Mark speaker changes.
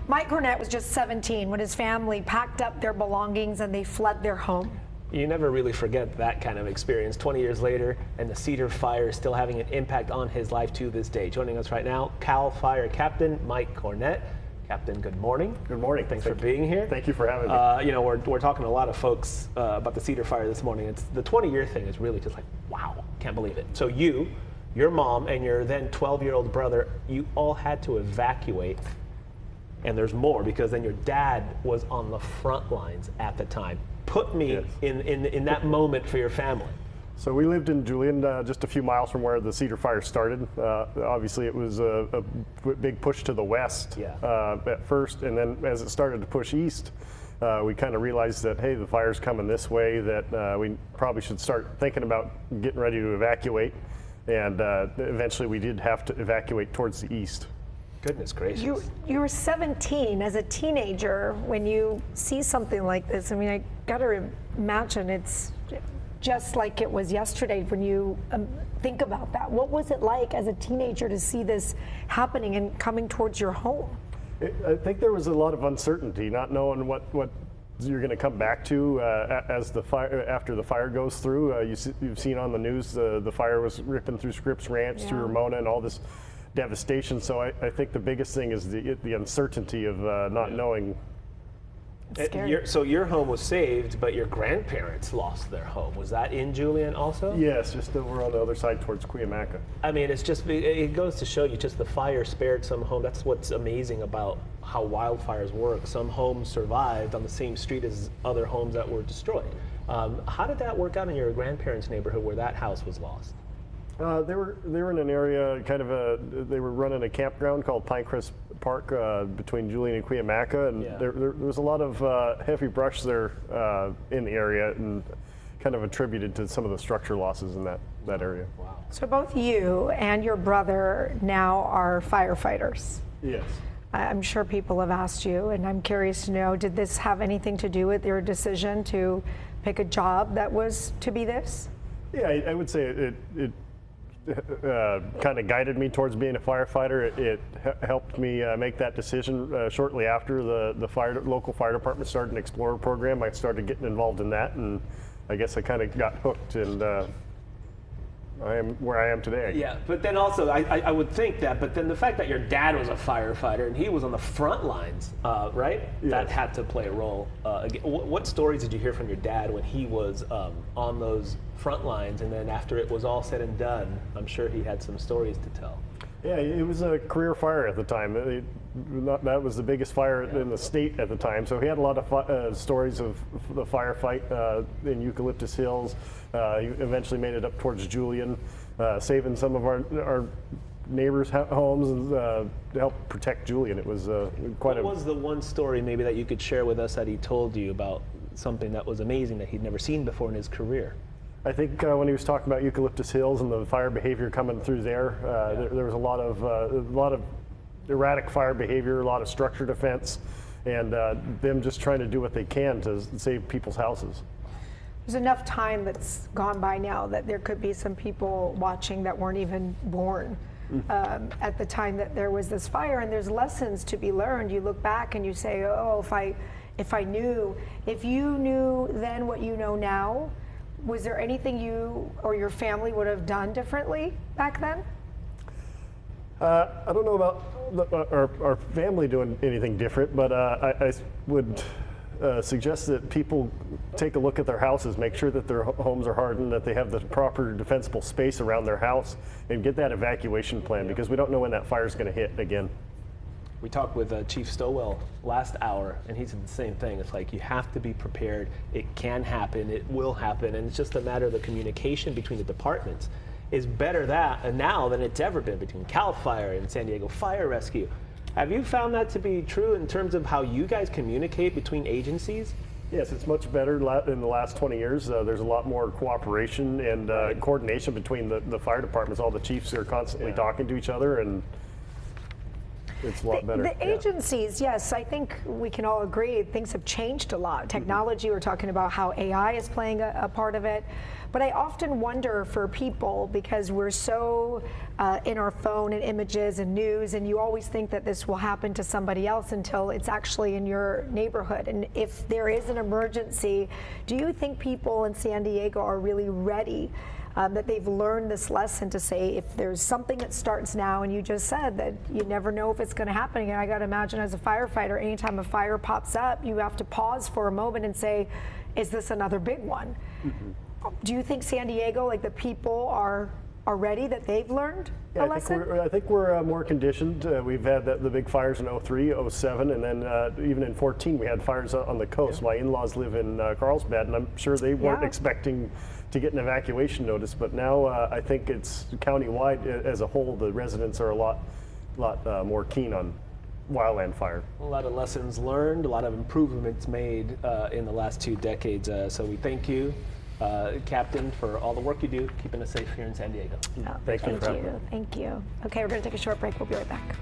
Speaker 1: Mike Cornett was just 17 when his family packed up their belongings and they fled their home.
Speaker 2: You never really forget that kind of experience 20 years later, and the Cedar Fire is still having an impact on his life to this day. Joining us right now, Cal Fire Captain Mike Cornett. Captain, good morning.
Speaker 3: Good morning.
Speaker 2: Thanks for being here.
Speaker 3: Thank you for having me.
Speaker 2: You know, we're talking to a lot of folks about the Cedar Fire this morning. It's the 20-year thing is really just like, wow, can't believe it. So you, your mom, and your then 12-year-old brother, you all had to evacuate. And there's more, because then your dad was on the front lines at the time. Put me in that moment for your family.
Speaker 3: So we lived in Julian, just a few miles from where the Cedar Fire started. Obviously, it was a big push to the west at first, and then as it started to push east, we kind of realized that, hey, the fire's coming this way, that we probably should start thinking about getting ready to evacuate. And eventually we did have to evacuate towards the east.
Speaker 2: Goodness gracious.
Speaker 1: You were 17 as a teenager when you see something like this. I mean, I got to imagine it's just like it was yesterday when you think about that. What was it like as a teenager to see this happening and coming towards your home?
Speaker 3: I think there was a lot of uncertainty, not knowing what you're going to come back to as the fire, after the fire goes through. You've seen on the news the fire was ripping through Scripps Ranch, through Ramona, and all this devastation. So I think the biggest thing is the uncertainty of not knowing.
Speaker 2: So your home was saved, but your grandparents lost their home. Was that in Julian also?
Speaker 3: Yes, just over on the other side towards Cuyamaca.
Speaker 2: I mean, it goes to show you just the fire spared some home. That's what's amazing about how wildfires work. Some homes survived on the same street as other homes that were destroyed. How did that work out in your grandparents' neighborhood where that house was lost?
Speaker 3: They were in an area, they were running a campground called Pinecrest Park between Julian and Cuyamaca, and there was a lot of heavy brush there in the area, and kind of attributed to some of the structure losses in that area.
Speaker 2: Wow.
Speaker 1: So both you and your brother now are firefighters.
Speaker 3: Yes.
Speaker 1: I'm sure people have asked you, and I'm curious to know, did this have anything to do with your decision to pick a job that was to be this?
Speaker 3: Yeah, I would say it kind of guided me towards being a firefighter. It helped me make that decision shortly after the local fire department started an Explorer program. I started getting involved in that, and I guess I kind of got hooked, and I am where I am today.
Speaker 2: Yeah, but then also I would think that, but then the fact that your dad was a firefighter and he was on the front lines, right?
Speaker 3: Yes.
Speaker 2: That had to play a role. What stories did you hear from your dad when he was on those front lines, and then after it was all said and done, I'm sure he had some stories to tell.
Speaker 3: Yeah, it was a career fire at the time. That was the biggest fire in the state at the time. So he had a lot of stories of the firefight in Eucalyptus Hills. He eventually made it up towards Julian, saving some of our neighbors' homes and to help protect Julian. It was
Speaker 2: What was the one story maybe that you could share with us that he told you about something that was amazing that he'd never seen before in his career?
Speaker 3: I think when he was talking about Eucalyptus Hills and the fire behavior coming through there, there was a lot of erratic fire behavior, a lot of structure defense, and them just trying to do what they can to save people's houses.
Speaker 1: There's enough time that's gone by now that there could be some people watching that weren't even born at the time that there was this fire, and there's lessons to be learned. You look back and you say, oh, if you knew then what you know now, was there anything you or your family would have done differently back then?
Speaker 3: I don't know about our family doing anything different, but I would suggest that people take a look at their houses, make sure that their homes are hardened, that they have the proper defensible space around their house, and get that evacuation plan, because we don't know when that fire is going to hit again.
Speaker 2: We talked with Chief Stowell last hour, and he said the same thing. It's like you have to be prepared. It can happen. It will happen. And it's just a matter of the communication between the departments is better now than it's ever been between CAL FIRE and San Diego Fire Rescue. Have you found that to be true in terms of how you guys communicate between agencies?
Speaker 3: Yes, it's much better in the last 20 years. There's a lot more cooperation and coordination between the fire departments. All the chiefs are constantly talking to each other. And it's a lot better.
Speaker 1: The agencies, yes, I think we can all agree things have changed a lot. Technology, we're talking about how AI is playing a part of it. But I often wonder for people, because we're so in our phone and images and news, and you always think that this will happen to somebody else until it's actually in your neighborhood. And if there is an emergency, do you think people in San Diego are really ready? That they've learned this lesson to say, if there's something that starts now, and you just said that you never know if it's going to happen again. I got to imagine as a firefighter, anytime a fire pops up, you have to pause for a moment and say, is this another big one? Do you think San Diego, like the people are ready, that they've learned a lesson?
Speaker 3: I think we're more conditioned. We've had the big fires in 03, 07, and then even in 14 we had fires on the coast. My in-laws live in Carlsbad, and I'm sure they weren't expecting to get an evacuation notice, but now I think it's county-wide as a whole, the residents are a lot more keen on wildland fire.
Speaker 2: A lot of lessons learned, a lot of improvements made in the last 2 decades. So we thank you, Captain, for all the work you do, keeping us safe here in San Diego.
Speaker 1: Thank you. Thank you. Okay, we're going to take a short break. We'll be right back.